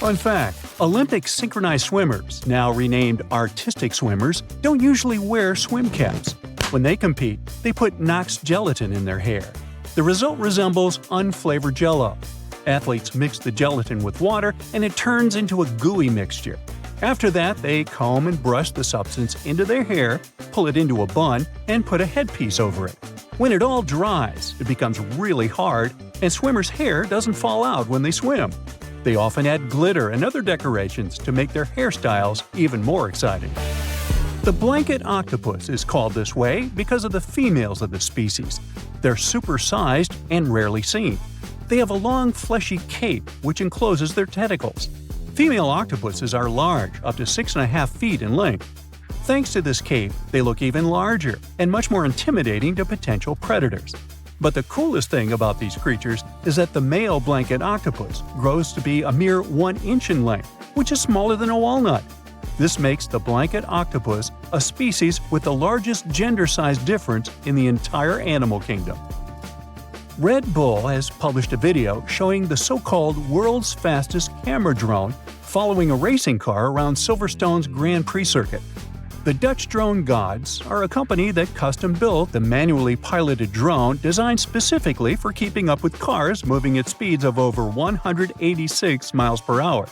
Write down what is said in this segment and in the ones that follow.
Fun fact: Olympic synchronized swimmers, now renamed artistic swimmers, don't usually wear swim caps. When they compete, they put Knox gelatin in their hair. The result resembles unflavored Jell-O. Athletes mix the gelatin with water and it turns into a gooey mixture. After that, they comb and brush the substance into their hair, pull it into a bun, and put a headpiece over it. When it all dries, it becomes really hard, and swimmers' hair doesn't fall out when they swim. They often add glitter and other decorations to make their hairstyles even more exciting. The blanket octopus is called this way because of the females of the species. They're supersized and rarely seen. They have a long, fleshy cape which encloses their tentacles. Female octopuses are large, up to 6.5 feet in length. Thanks to this cape, they look even larger and much more intimidating to potential predators. But the coolest thing about these creatures is that the male blanket octopus grows to be a mere 1 inch in length, which is smaller than a walnut. This makes the blanket octopus a species with the largest gender size difference in the entire animal kingdom. Red Bull has published a video showing the so-called world's fastest camera drone following a racing car around Silverstone's Grand Prix circuit. The Dutch drone gods are a company that custom-built the manually piloted drone designed specifically for keeping up with cars moving at speeds of over 186 miles per hour.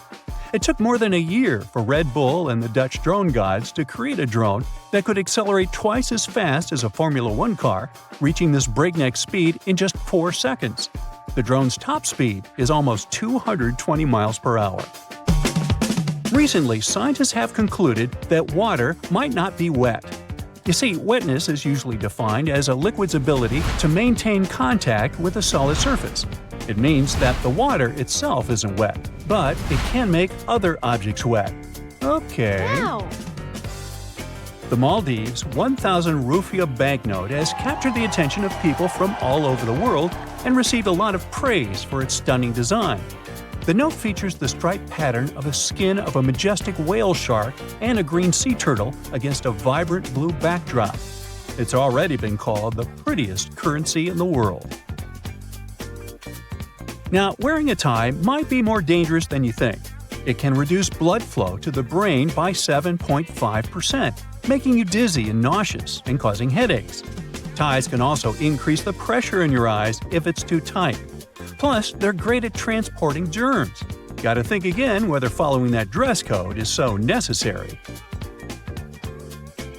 It took more than a year for Red Bull and the Dutch drone gods to create a drone that could accelerate twice as fast as a Formula One car, reaching this breakneck speed in just 4 seconds. The drone's top speed is almost 220 miles per hour. Recently, scientists have concluded that water might not be wet. You see, wetness is usually defined as a liquid's ability to maintain contact with a solid surface. It means that the water itself isn't wet, but it can make other objects wet. Okay. Wow. The Maldives 1,000 rupiah banknote has captured the attention of people from all over the world and received a lot of praise for its stunning design. The note features the striped pattern of a skin of a majestic whale shark and a green sea turtle against a vibrant blue backdrop. It's already been called the prettiest currency in the world. Now, wearing a tie might be more dangerous than you think. It can reduce blood flow to the brain by 7.5%, making you dizzy and nauseous and causing headaches. Ties can also increase the pressure in your eyes if it's too tight. Plus, they're great at transporting germs. Gotta think again whether following that dress code is so necessary.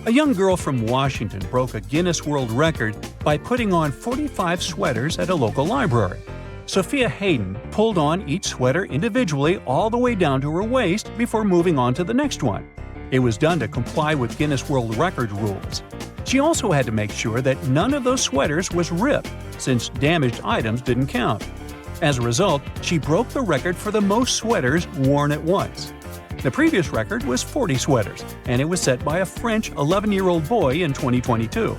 A young girl from Washington broke a Guinness World Record by putting on 45 sweaters at a local library. Sophia Hayden pulled on each sweater individually all the way down to her waist before moving on to the next one. It was done to comply with Guinness World Record rules. She also had to make sure that none of those sweaters was ripped, since damaged items didn't count. As a result, she broke the record for the most sweaters worn at once. The previous record was 40 sweaters, and it was set by a French 11-year-old boy in 2022.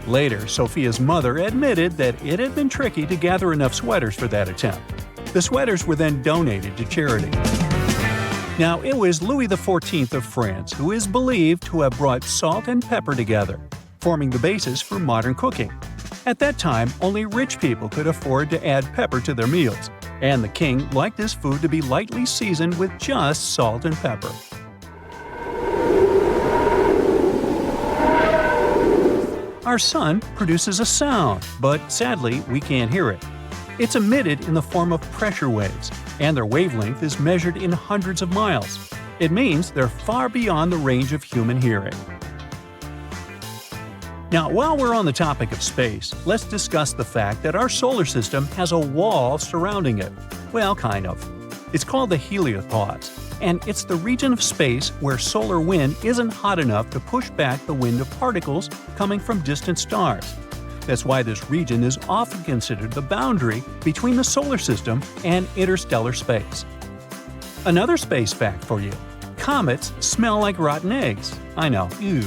Later, Sophia's mother admitted that it had been tricky to gather enough sweaters for that attempt. The sweaters were then donated to charity. Now, it was Louis XIV of France who is believed to have brought salt and pepper together, forming the basis for modern cooking. At that time, only rich people could afford to add pepper to their meals, and the king liked his food to be lightly seasoned with just salt and pepper. Our sun produces a sound, but sadly, we can't hear it. It's emitted in the form of pressure waves, and their wavelength is measured in hundreds of miles. It means they're far beyond the range of human hearing. Now, while we're on the topic of space, let's discuss the fact that our solar system has a wall surrounding it. Well, kind of. It's called the heliopause, and it's the region of space where solar wind isn't hot enough to push back the wind of particles coming from distant stars. That's why this region is often considered the boundary between the solar system and interstellar space. Another space fact for you: comets smell like rotten eggs. I know, ew.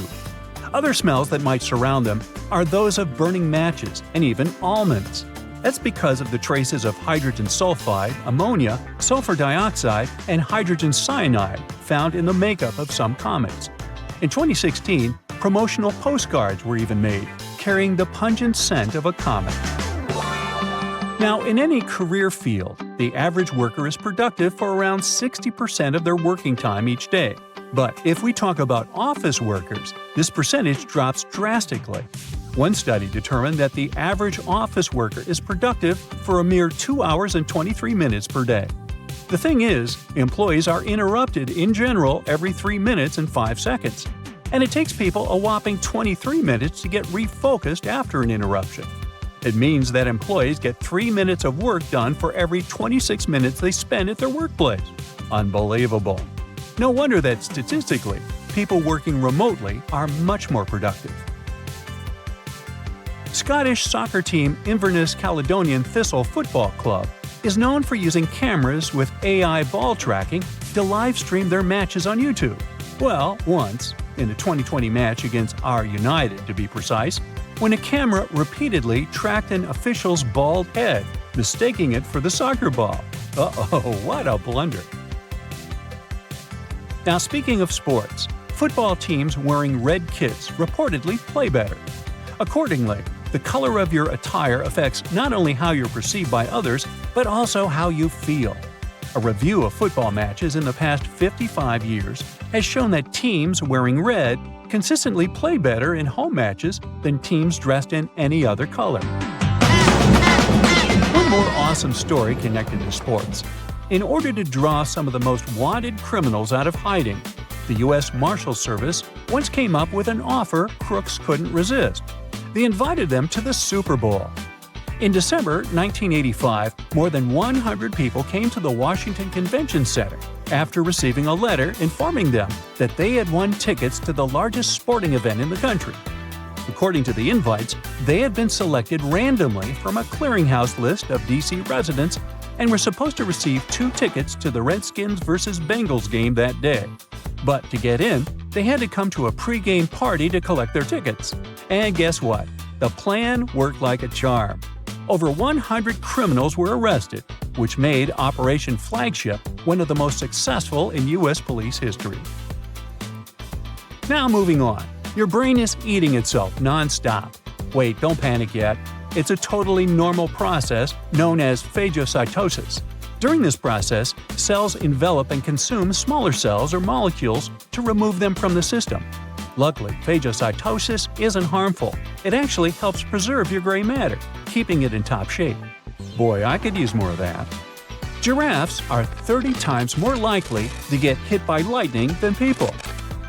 Other smells that might surround them are those of burning matches and even almonds. That's because of the traces of hydrogen sulfide, ammonia, sulfur dioxide, and hydrogen cyanide found in the makeup of some comets. In 2016, promotional postcards were even made, carrying the pungent scent of a comet. Now, in any career field, the average worker is productive for around 60% of their working time each day. But if we talk about office workers, this percentage drops drastically. One study determined that the average office worker is productive for a mere 2 hours and 23 minutes per day. The thing is, employees are interrupted in general every 3 minutes and 5 seconds. And it takes people a whopping 23 minutes to get refocused after an interruption. It means that employees get 3 minutes of work done for every 26 minutes they spend at their workplace. Unbelievable. No wonder that statistically, people working remotely are much more productive. Scottish soccer team Inverness Caledonian Thistle Football Club is known for using cameras with AI ball tracking to live stream their matches on YouTube. Well, once, in a 2020 match against our United to be precise, when a camera repeatedly tracked an official's bald head, mistaking it for the soccer ball. Uh-oh, what a blunder. Now, speaking of sports, football teams wearing red kits reportedly play better. Accordingly, the color of your attire affects not only how you're perceived by others, but also how you feel. A review of football matches in the past 55 years has shown that teams wearing red consistently play better in home matches than teams dressed in any other color. One more awesome story connected to sports. In order to draw some of the most wanted criminals out of hiding, the U.S. Marshals Service once came up with an offer crooks couldn't resist. They invited them to the Super Bowl. In December 1985, more than 100 people came to the Washington Convention Center after receiving a letter informing them that they had won tickets to the largest sporting event in the country. According to the invites, they had been selected randomly from a clearinghouse list of D.C. residents and were supposed to receive 2 tickets to the Redskins vs. Bengals game that day. But to get in, they had to come to a pre-game party to collect their tickets. And guess what? The plan worked like a charm. Over 100 criminals were arrested, which made Operation Flagship one of the most successful in U.S. police history. Now moving on. Your brain is eating itself non-stop. Wait, don't panic yet. It's a totally normal process known as phagocytosis. During this process, cells envelop and consume smaller cells or molecules to remove them from the system. Luckily, phagocytosis isn't harmful. It actually helps preserve your gray matter, keeping it in top shape. Boy, I could use more of that. Giraffes are 30 times more likely to get hit by lightning than people.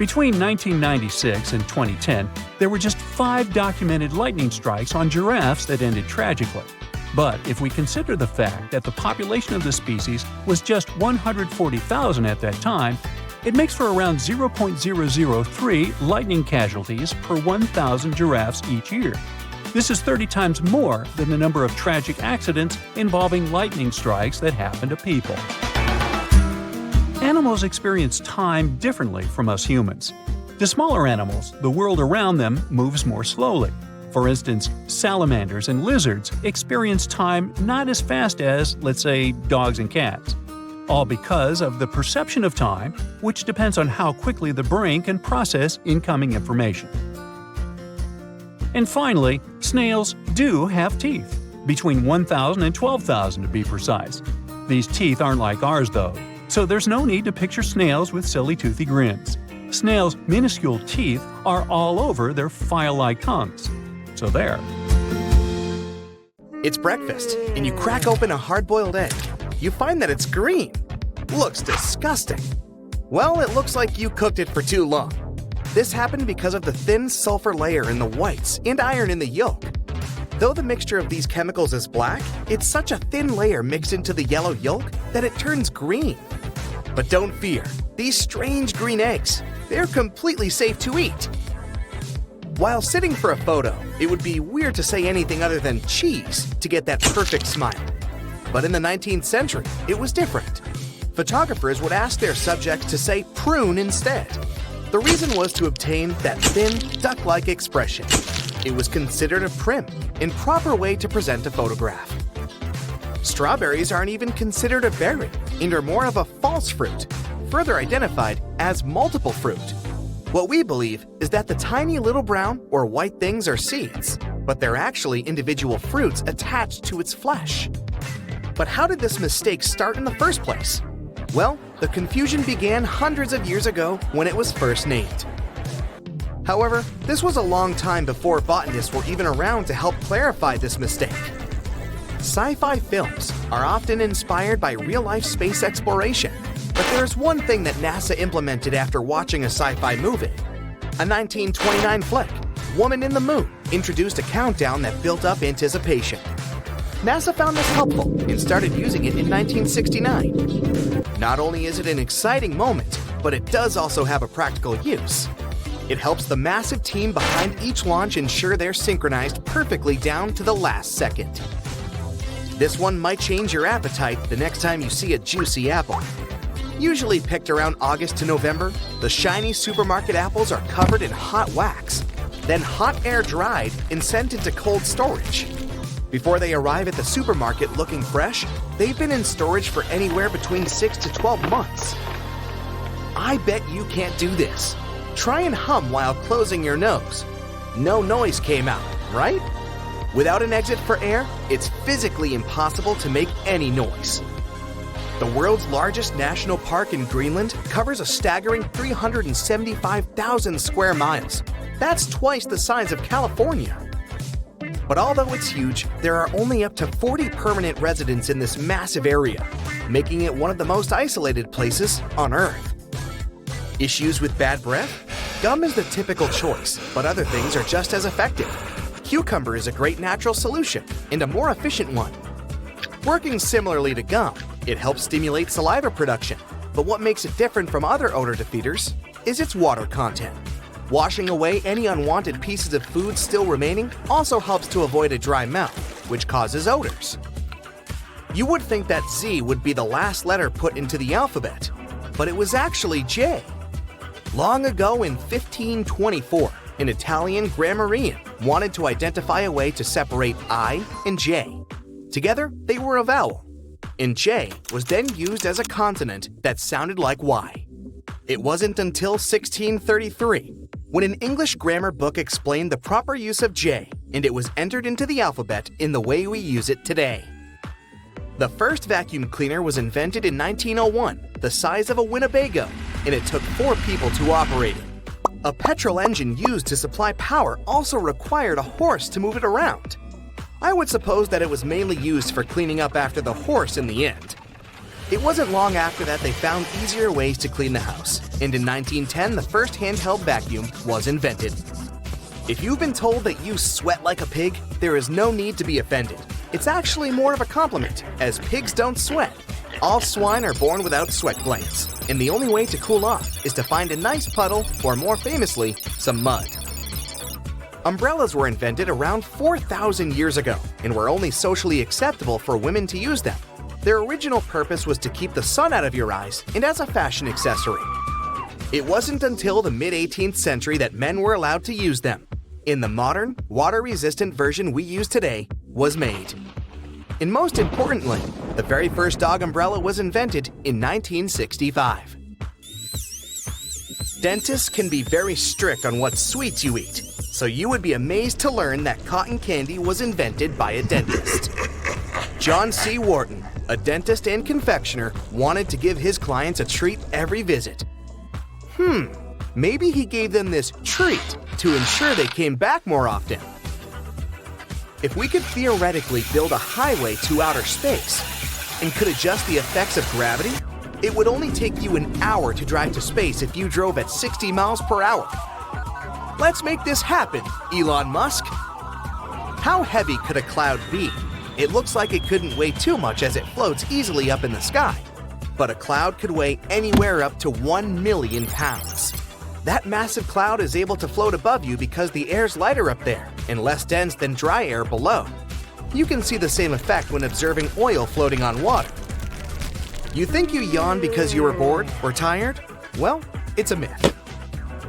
Between 1996 and 2010, there were just 5 documented lightning strikes on giraffes that ended tragically. But if we consider the fact that the population of the species was just 140,000 at that time, it makes for around 0.003 lightning casualties per 1,000 giraffes each year. This is 30 times more than the number of tragic accidents involving lightning strikes that happen to people. Animals experience time differently from us humans. To smaller animals, the world around them moves more slowly. For instance, salamanders and lizards experience time not as fast as, let's say, dogs and cats. All because of the perception of time, which depends on how quickly the brain can process incoming information. And finally, snails do have teeth, between 1,000 and 12,000 to be precise. These teeth aren't like ours though, so there's no need to picture snails with silly toothy grins. Snails' minuscule teeth are all over their file-like tongues. So there. It's breakfast, and you crack open a hard-boiled egg. You find that it's green. Looks disgusting. Well, it looks like you cooked it for too long. This happened because of the thin sulfur layer in the whites and iron in the yolk. Though the mixture of these chemicals is black, it's such a thin layer mixed into the yellow yolk that it turns green. But don't fear, these strange green eggs, they're completely safe to eat. While sitting for a photo, it would be weird to say anything other than cheese to get that perfect smile. But in the 19th century, it was different. Photographers would ask their subjects to say prune instead. The reason was to obtain that thin, duck-like expression. It was considered a prim and proper way to present a photograph. Strawberries aren't even considered a berry and are more of a false fruit, further identified as multiple fruit. What we believe is that the tiny little brown or white things are seeds, but they're actually individual fruits attached to its flesh. But how did this mistake start in the first place? Well, the confusion began hundreds of years ago when it was first named. However, this was a long time before botanists were even around to help clarify this mistake. Sci-fi films are often inspired by real-life space exploration, but there is one thing that NASA implemented after watching a sci-fi movie. A 1929 flick, Woman in the Moon, introduced a countdown that built up anticipation. NASA found this helpful and started using it in 1969. Not only is it an exciting moment, but it does also have a practical use. It helps the massive team behind each launch ensure they're synchronized perfectly down to the last second. This one might change your appetite the next time you see a juicy apple. Usually picked around August to November, the shiny supermarket apples are covered in hot wax, then hot air dried and sent into cold storage. Before they arrive at the supermarket looking fresh, they've been in storage for anywhere between 6 to 12 months. I bet you can't do this. Try and hum while closing your nose. No noise came out, right? Without an exit for air, it's physically impossible to make any noise. The world's largest national park in Greenland covers a staggering 375,000 square miles. That's twice the size of California. But although it's huge, there are only up to 40 permanent residents in this massive area, making it one of the most isolated places on Earth. Issues with bad breath? Gum is the typical choice, but other things are just as effective. Cucumber is a great natural solution and a more efficient one. Working similarly to gum, it helps stimulate saliva production, but what makes it different from other odor defeaters is its water content. Washing away any unwanted pieces of food still remaining also helps to avoid a dry mouth, which causes odors. You would think that Z would be the last letter put into the alphabet, but it was actually J. Long ago in 1524, an Italian grammarian wanted to identify a way to separate I and J. Together, they were a vowel, and J was then used as a consonant that sounded like Y. It wasn't until 1633 when an English grammar book explained the proper use of J, and it was entered into the alphabet in the way we use it today. The first vacuum cleaner was invented in 1901, the size of a Winnebago, and it took 4 people to operate it. A petrol engine used to supply power also required a horse to move it around. I would suppose that it was mainly used for cleaning up after the horse in the end. It wasn't long after that they found easier ways to clean the house, and in 1910 the first handheld vacuum was invented. If you've been told that you sweat like a pig, there is no need to be offended. It's actually more of a compliment, as pigs don't sweat. All swine are born without sweat glands, and the only way to cool off is to find a nice puddle, or more famously, some mud. Umbrellas were invented around 4,000 years ago and were only socially acceptable for women to use them. Their original purpose was to keep the sun out of your eyes and as a fashion accessory. It wasn't until the mid-18th century that men were allowed to use them. In the modern, water-resistant version we use today was made. And most importantly, the very first dog umbrella was invented in 1965. Dentists can be very strict on what sweets you eat, so you would be amazed to learn that cotton candy was invented by a dentist. John C. Wharton, a dentist and confectioner, wanted to give his clients a treat every visit. Maybe he gave them this treat to ensure they came back more often. If we could theoretically build a highway to outer space and could adjust the effects of gravity, it would only take you an hour to drive to space if you drove at 60 miles per hour. Let's make this happen, Elon Musk. How heavy could a cloud be? It looks like it couldn't weigh too much as it floats easily up in the sky. But a cloud could weigh anywhere up to 1 million pounds. That massive cloud is able to float above you because the air's lighter up there and less dense than dry air below. You can see the same effect when observing oil floating on water. You think you yawn because you were bored or tired? Well, it's a myth.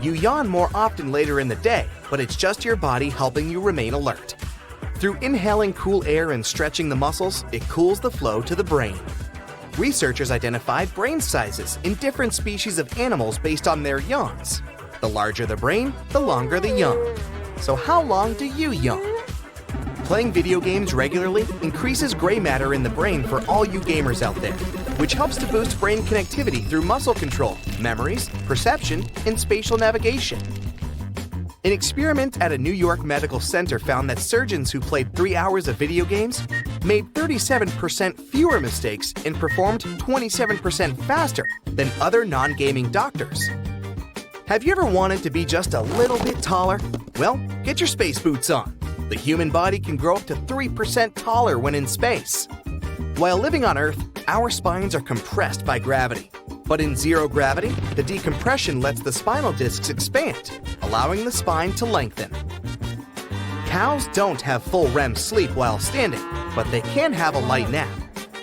You yawn more often later in the day, but it's just your body helping you remain alert. Through inhaling cool air and stretching the muscles, it cools the flow to the brain. Researchers identified brain sizes in different species of animals based on their yawns. The larger the brain, the longer the yawn. So how long do you yawn? Playing video games regularly increases gray matter in the brain for all you gamers out there, which helps to boost brain connectivity through muscle control, memories, perception, and spatial navigation. An experiment at a New York medical center found that surgeons who played 3 hours of video games made 37% fewer mistakes and performed 27% faster than other non-gaming doctors. Have you ever wanted to be just a little bit taller? Well, get your space boots on. The human body can grow up to 3% taller when in space. While living on Earth, our spines are compressed by gravity. But in zero gravity, the decompression lets the spinal discs expand, allowing the spine to lengthen. Cows don't have full REM sleep while standing, but they can have a light nap.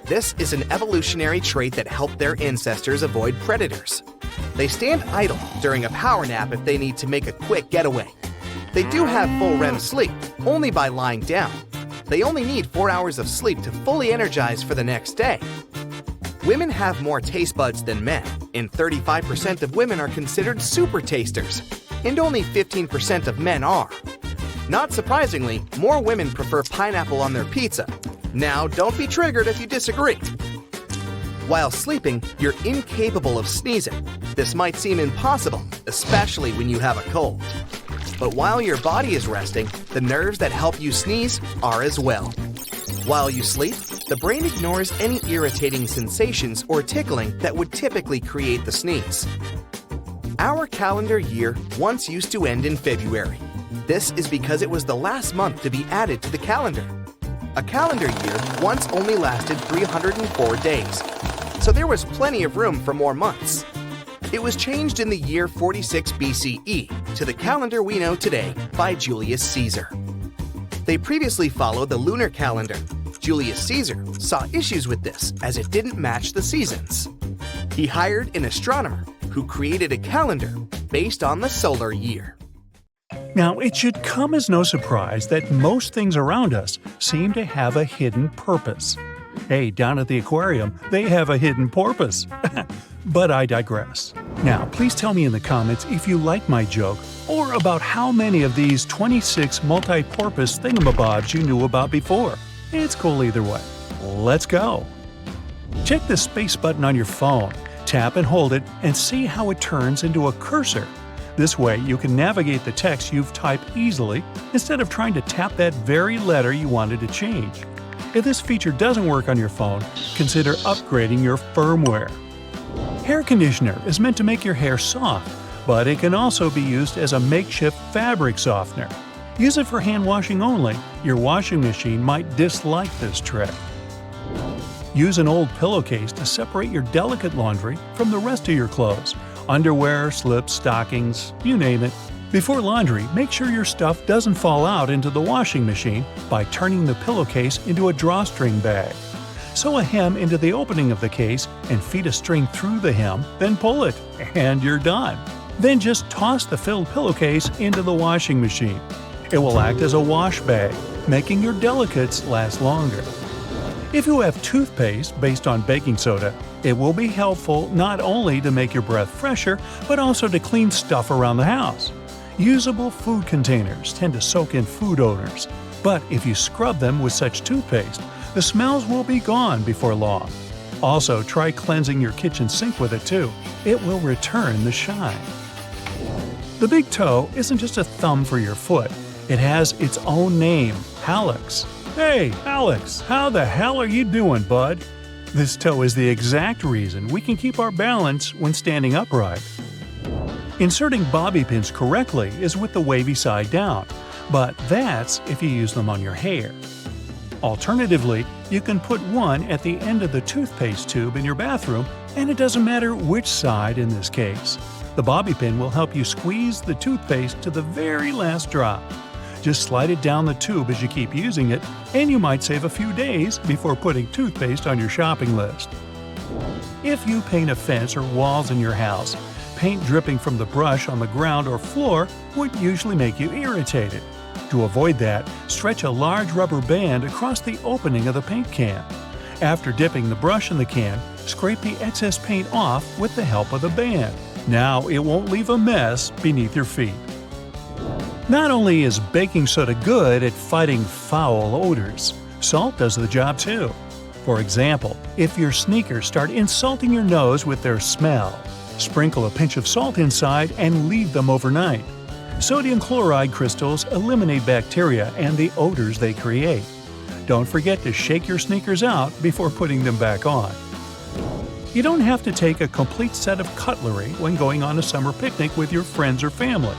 This is an evolutionary trait that helped their ancestors avoid predators. They stand idle during a power nap if they need to make a quick getaway. They do have full REM sleep, only by lying down. They only need 4 hours of sleep to fully energize for the next day. Women have more taste buds than men, and 35% of women are considered super tasters, and only 15% of men are. Not surprisingly, more women prefer pineapple on their pizza. Now, don't be triggered if you disagree. While sleeping, you're incapable of sneezing. This might seem impossible, especially when you have a cold. But while your body is resting, the nerves that help you sneeze are as well. While you sleep, the brain ignores any irritating sensations or tickling that would typically create the sneeze. Our calendar year once used to end in February. This is because it was the last month to be added to the calendar. A calendar year once only lasted 304 days, so there was plenty of room for more months. It was changed in the year 46 BCE to the calendar we know today by Julius Caesar. They previously followed the lunar calendar. Julius Caesar saw issues with this as it didn't match the seasons. He hired an astronomer who created a calendar based on the solar year. Now, it should come as no surprise that most things around us seem to have a hidden purpose. Hey, down at the aquarium, they have a hidden porpoise. But I digress. Now, please tell me in the comments if you like my joke or about how many of these 26 multi-porpoise thingamabobs you knew about before. It's cool either way. Let's go! Check the space button on your phone, tap and hold it, and see how it turns into a cursor. This way, you can navigate the text you've typed easily instead of trying to tap that very letter you wanted to change. If this feature doesn't work on your phone, consider upgrading your firmware. Hair conditioner is meant to make your hair soft, but it can also be used as a makeshift fabric softener. Use it for hand washing only. Your washing machine might dislike this trick. Use an old pillowcase to separate your delicate laundry from the rest of your clothes. Underwear, slips, stockings, you name it. Before laundry, make sure your stuff doesn't fall out into the washing machine by turning the pillowcase into a drawstring bag. Sew a hem into the opening of the case and feed a string through the hem, then pull it, and you're done. Then just toss the filled pillowcase into the washing machine. It will act as a wash bag, making your delicates last longer. If you have toothpaste based on baking soda, it will be helpful not only to make your breath fresher, but also to clean stuff around the house. Usable food containers tend to soak in food odors, but if you scrub them with such toothpaste, the smells will be gone before long. Also, try cleansing your kitchen sink with it too. It will return the shine. The big toe isn't just a thumb for your foot. It has its own name, hallux. Hey, Alex, how the hell are you doing, bud? This toe is the exact reason we can keep our balance when standing upright. Inserting bobby pins correctly is with the wavy side down, but that's if you use them on your hair. Alternatively, you can put one at the end of the toothpaste tube in your bathroom, and it doesn't matter which side in this case. The bobby pin will help you squeeze the toothpaste to the very last drop. Just slide it down the tube as you keep using it, and you might save a few days before putting toothpaste on your shopping list. If you paint a fence or walls in your house, paint dripping from the brush on the ground or floor would usually make you irritated. To avoid that, stretch a large rubber band across the opening of the paint can. After dipping the brush in the can, scrape the excess paint off with the help of the band. Now it won't leave a mess beneath your feet. Not only is baking soda good at fighting foul odors, salt does the job too. For example, if your sneakers start insulting your nose with their smell, sprinkle a pinch of salt inside and leave them overnight. Sodium chloride crystals eliminate bacteria and the odors they create. Don't forget to shake your sneakers out before putting them back on. You don't have to take a complete set of cutlery when going on a summer picnic with your friends or family.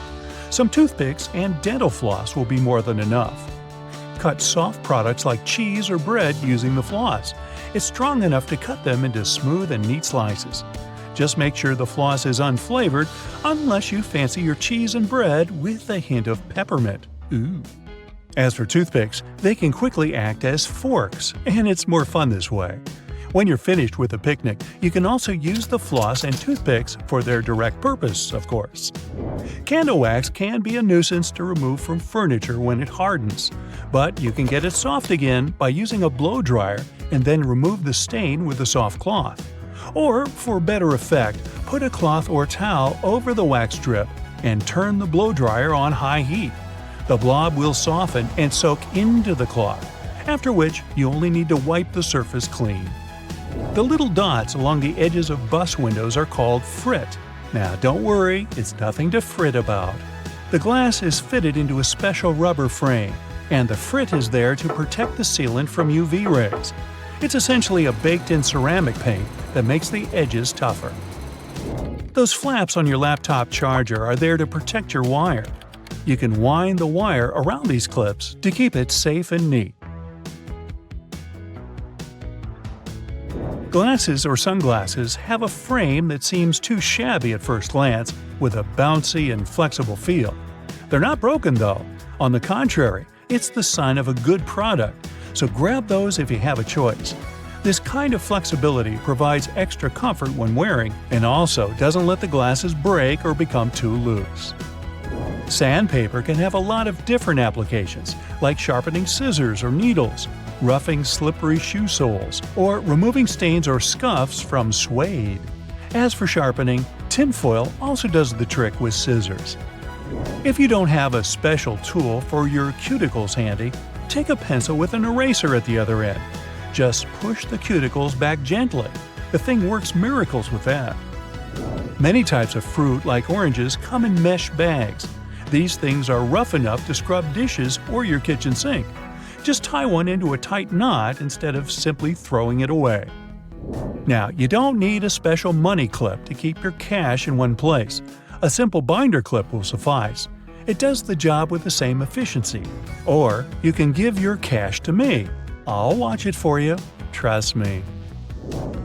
Some toothpicks and dental floss will be more than enough. Cut soft products like cheese or bread using the floss. It's strong enough to cut them into smooth and neat slices. Just make sure the floss is unflavored unless you fancy your cheese and bread with a hint of peppermint. Ooh. As for toothpicks, they can quickly act as forks, and it's more fun this way. When you're finished with a picnic, you can also use the floss and toothpicks for their direct purpose, of course. Candle wax can be a nuisance to remove from furniture when it hardens, but you can get it soft again by using a blow dryer and then remove the stain with a soft cloth. Or, for better effect, put a cloth or towel over the wax strip and turn the blow dryer on high heat. The blob will soften and soak into the cloth, after which you only need to wipe the surface clean. The little dots along the edges of bus windows are called frit. Now don't worry, it's nothing to fret about. The glass is fitted into a special rubber frame, and the frit is there to protect the sealant from UV rays. It's essentially a baked-in ceramic paint that makes the edges tougher. Those flaps on your laptop charger are there to protect your wire. You can wind the wire around these clips to keep it safe and neat. Glasses or sunglasses have a frame that seems too shabby at first glance, with a bouncy and flexible feel. They're not broken though. On the contrary, it's the sign of a good product, so grab those if you have a choice. This kind of flexibility provides extra comfort when wearing and also doesn't let the glasses break or become too loose. Sandpaper can have a lot of different applications, like sharpening scissors or needles, roughing slippery shoe soles, or removing stains or scuffs from suede. As for sharpening, tinfoil also does the trick with scissors. If you don't have a special tool for your cuticles handy, take a pencil with an eraser at the other end. Just push the cuticles back gently. The thing works miracles with that. Many types of fruit, like oranges, come in mesh bags. These things are rough enough to scrub dishes or your kitchen sink. Just tie one into a tight knot instead of simply throwing it away. Now, you don't need a special money clip to keep your cash in one place. A simple binder clip will suffice. It does the job with the same efficiency. Or you can give your cash to me. I'll watch it for you. Trust me.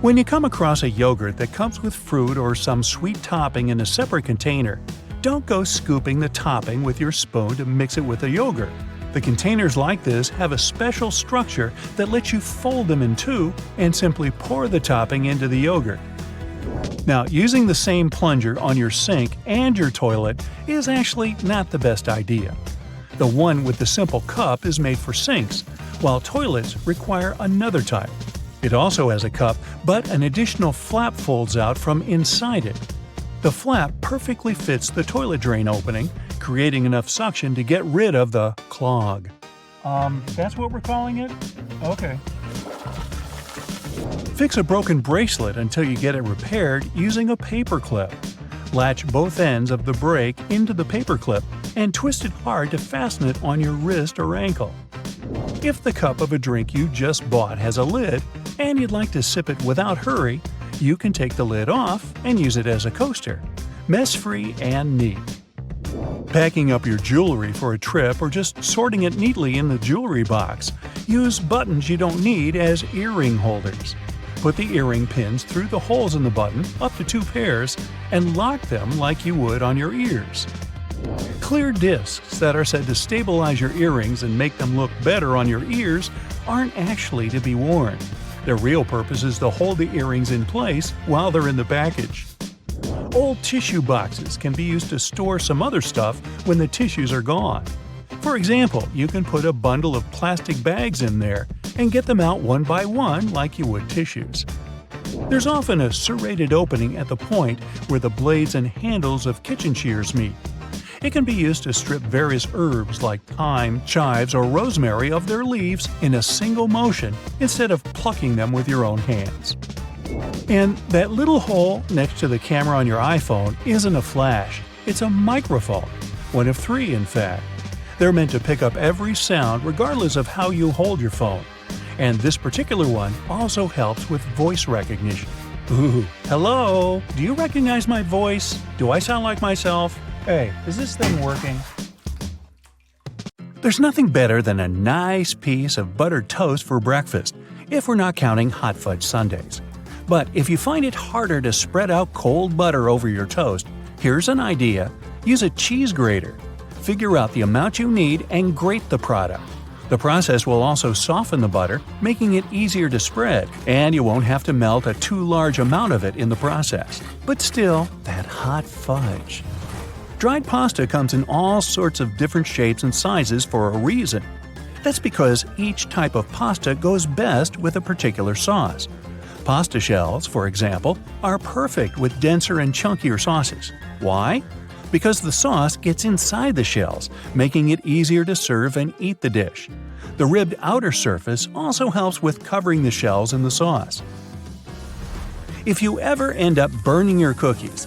When you come across a yogurt that comes with fruit or some sweet topping in a separate container, don't go scooping the topping with your spoon to mix it with the yogurt. The containers like this have a special structure that lets you fold them in two and simply pour the topping into the yogurt. Now, using the same plunger on your sink and your toilet is actually not the best idea. The one with the simple cup is made for sinks, while toilets require another type. It also has a cup, but an additional flap folds out from inside it. The flap perfectly fits the toilet drain opening, creating enough suction to get rid of the clog. That's what we're calling it? Okay. Fix a broken bracelet until you get it repaired using a paper clip. Latch both ends of the brake into the paper clip and twist it hard to fasten it on your wrist or ankle. If the cup of a drink you just bought has a lid and you'd like to sip it without hurry, you can take the lid off and use it as a coaster. Mess-free and neat. Packing up your jewelry for a trip or just sorting it neatly in the jewelry box, use buttons you don't need as earring holders. Put the earring pins through the holes in the button, up to 2 pairs, and lock them like you would on your ears. Clear discs that are said to stabilize your earrings and make them look better on your ears aren't actually to be worn. Their real purpose is to hold the earrings in place while they're in the package. Old tissue boxes can be used to store some other stuff when the tissues are gone. For example, you can put a bundle of plastic bags in there and get them out one by one like you would tissues. There's often a serrated opening at the point where the blades and handles of kitchen shears meet. It can be used to strip various herbs like thyme, chives, or rosemary of their leaves in a single motion instead of plucking them with your own hands. And that little hole next to the camera on your iPhone isn't a flash, it's a microphone. One of 3, in fact. They're meant to pick up every sound regardless of how you hold your phone. And this particular one also helps with voice recognition. Ooh, hello? Do you recognize my voice? Do I sound like myself? Hey, is this thing working? There's nothing better than a nice piece of buttered toast for breakfast, if we're not counting hot fudge sundaes. But if you find it harder to spread out cold butter over your toast, here's an idea. Use a cheese grater. Figure out the amount you need and grate the product. The process will also soften the butter, making it easier to spread, and you won't have to melt a too large amount of it in the process. But still, that hot fudge. Dried pasta comes in all sorts of different shapes and sizes for a reason. That's because each type of pasta goes best with a particular sauce. Pasta shells, for example, are perfect with denser and chunkier sauces. Why? Because the sauce gets inside the shells, making it easier to serve and eat the dish. The ribbed outer surface also helps with covering the shells in the sauce. If you ever end up burning your cookies,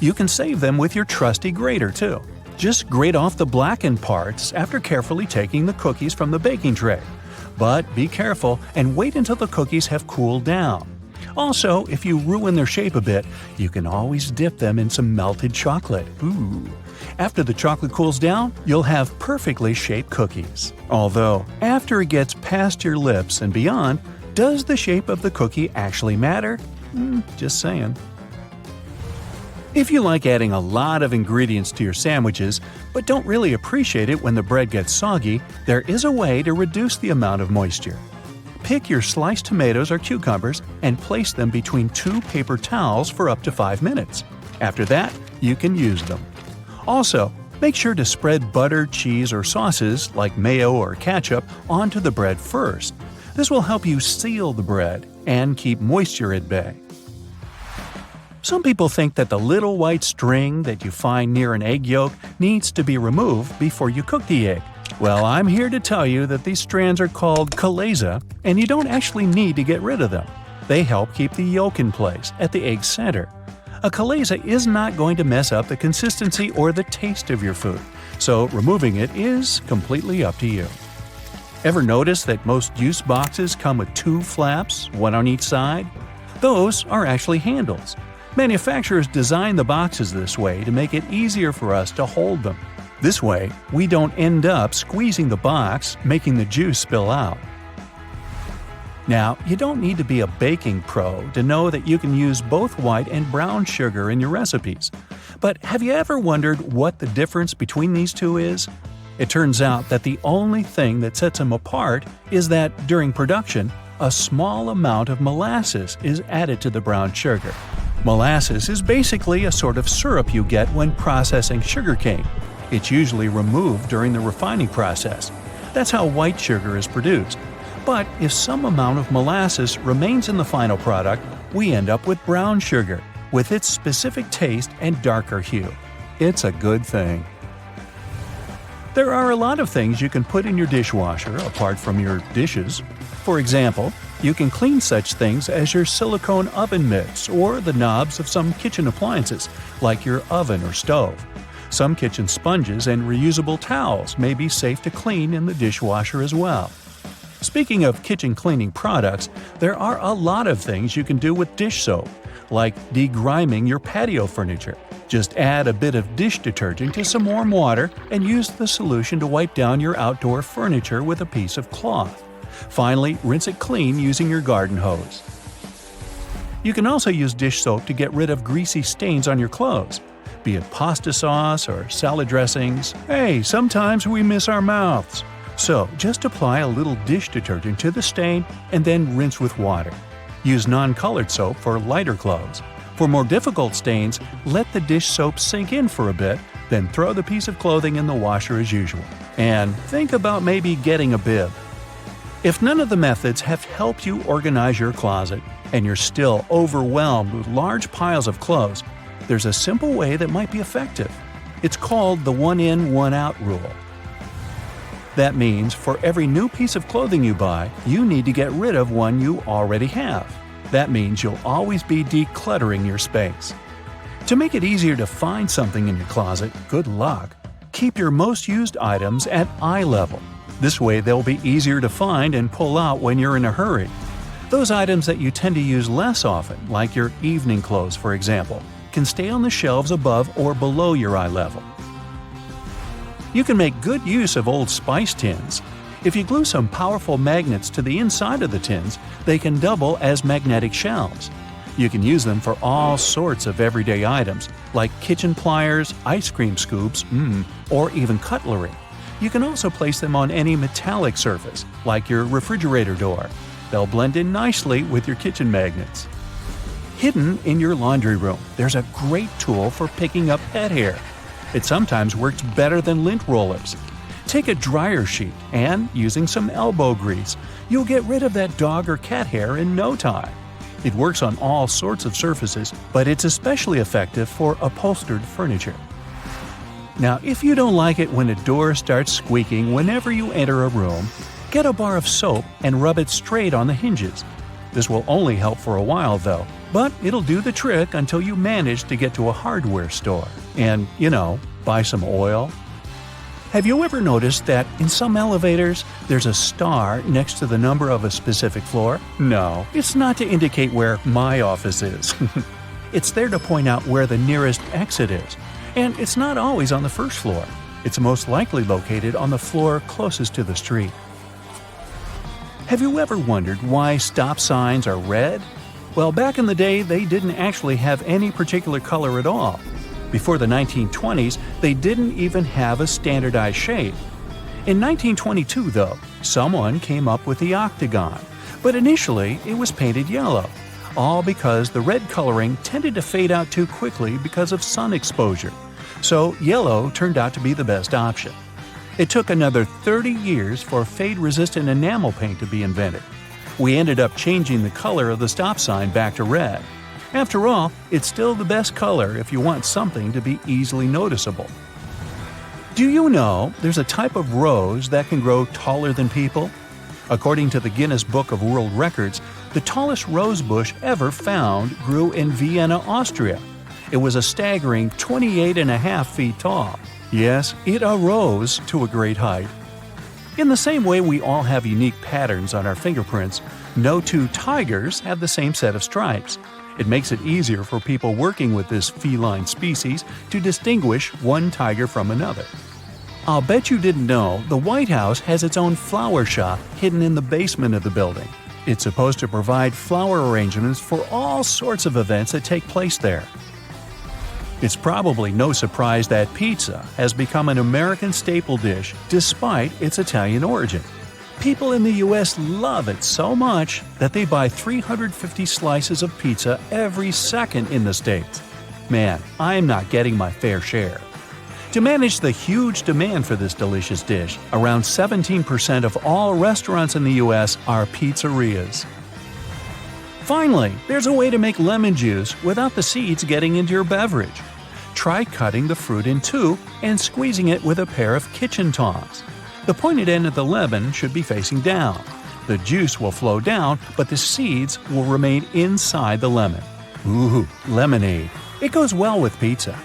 you can save them with your trusty grater too. Just grate off the blackened parts after carefully taking the cookies from the baking tray. But be careful and wait until the cookies have cooled down. Also, if you ruin their shape a bit, you can always dip them in some melted chocolate. Ooh. After the chocolate cools down, you'll have perfectly shaped cookies. Although, after it gets past your lips and beyond, does the shape of the cookie actually matter? Just saying. If you like adding a lot of ingredients to your sandwiches, but don't really appreciate it when the bread gets soggy, there is a way to reduce the amount of moisture. Pick your sliced tomatoes or cucumbers and place them between 2 paper towels for up to 5 minutes. After that, you can use them. Also, make sure to spread butter, cheese, or sauces like mayo or ketchup onto the bread first. This will help you seal the bread and keep moisture at bay. Some people think that the little white string that you find near an egg yolk needs to be removed before you cook the egg. Well, I'm here to tell you that these strands are called chalaza, and you don't actually need to get rid of them. They help keep the yolk in place at the egg's center. A chalaza is not going to mess up the consistency or the taste of your food, so removing it is completely up to you. Ever notice that most juice boxes come with 2 flaps, one on each side? Those are actually handles. Manufacturers design the boxes this way to make it easier for us to hold them. This way, we don't end up squeezing the box, making the juice spill out. Now, you don't need to be a baking pro to know that you can use both white and brown sugar in your recipes. But have you ever wondered what the difference between these two is? It turns out that the only thing that sets them apart is that, during production, a small amount of molasses is added to the brown sugar. Molasses is basically a sort of syrup you get when processing sugarcane. It's usually removed during the refining process. That's how white sugar is produced. But if some amount of molasses remains in the final product, we end up with brown sugar, with its specific taste and darker hue. It's a good thing. There are a lot of things you can put in your dishwasher apart from your dishes. For example, you can clean such things as your silicone oven mitts or the knobs of some kitchen appliances, like your oven or stove. Some kitchen sponges and reusable towels may be safe to clean in the dishwasher as well. Speaking of kitchen cleaning products, there are a lot of things you can do with dish soap, like degriming your patio furniture. Just add a bit of dish detergent to some warm water and use the solution to wipe down your outdoor furniture with a piece of cloth. Finally, rinse it clean using your garden hose. You can also use dish soap to get rid of greasy stains on your clothes. Be it pasta sauce or salad dressings, hey, sometimes we miss our mouths. So, just apply a little dish detergent to the stain and then rinse with water. Use non-colored soap for lighter clothes. For more difficult stains, let the dish soap sink in for a bit, then throw the piece of clothing in the washer as usual. And think about maybe getting a bib. If none of the methods have helped you organize your closet, and you're still overwhelmed with large piles of clothes, there's a simple way that might be effective. It's called the one-in, one-out rule. That means for every new piece of clothing you buy, you need to get rid of one you already have. That means you'll always be decluttering your space. To make it easier to find something in your closet, good luck. Keep your most used items at eye level. This way they'll be easier to find and pull out when you're in a hurry. Those items that you tend to use less often, like your evening clothes for example, can stay on the shelves above or below your eye level. You can make good use of old spice tins. If you glue some powerful magnets to the inside of the tins, they can double as magnetic shelves. You can use them for all sorts of everyday items, like kitchen pliers, ice cream scoops, or even cutlery. You can also place them on any metallic surface, like your refrigerator door. They'll blend in nicely with your kitchen magnets. Hidden in your laundry room, there's a great tool for picking up pet hair. It sometimes works better than lint rollers. Take a dryer sheet and, using some elbow grease, you'll get rid of that dog or cat hair in no time. It works on all sorts of surfaces, but it's especially effective for upholstered furniture. Now, if you don't like it when a door starts squeaking whenever you enter a room, get a bar of soap and rub it straight on the hinges. This will only help for a while though, but it'll do the trick until you manage to get to a hardware store and, buy some oil. Have you ever noticed that in some elevators there's a star next to the number of a specific floor? No, it's not to indicate where my office is. It's there to point out where the nearest exit is, and it's not always on the first floor. It's most likely located on the floor closest to the street. Have you ever wondered why stop signs are red? Well, back in the day, they didn't actually have any particular color at all. Before the 1920s, they didn't even have a standardized shape. In 1922, though, someone came up with the octagon, but initially it was painted yellow, all because the red coloring tended to fade out too quickly because of sun exposure. So yellow turned out to be the best option. It took another 30 years for fade-resistant enamel paint to be invented. We ended up changing the color of the stop sign back to red. After all, it's still the best color if you want something to be easily noticeable. Do you know there's a type of rose that can grow taller than people? According to the Guinness Book of World Records, the tallest rose bush ever found grew in Vienna, Austria. It was a staggering 28.5 feet tall. Yes, it arose to a great height. In the same way we all have unique patterns on our fingerprints, no two tigers have the same set of stripes. It makes it easier for people working with this feline species to distinguish one tiger from another. I'll bet you didn't know the White House has its own flower shop hidden in the basement of the building. It's supposed to provide flower arrangements for all sorts of events that take place there. It's probably no surprise that pizza has become an American staple dish despite its Italian origin. People in the U.S. love it so much that they buy 350 slices of pizza every second in the States. Man, I'm not getting my fair share. To manage the huge demand for this delicious dish, around 17% of all restaurants in the U.S. are pizzerias. Finally, there's a way to make lemon juice without the seeds getting into your beverage. Try cutting the fruit in two and squeezing it with a pair of kitchen tongs. The pointed end of the lemon should be facing down. The juice will flow down, but the seeds will remain inside the lemon. Ooh, lemonade. It goes well with pizza.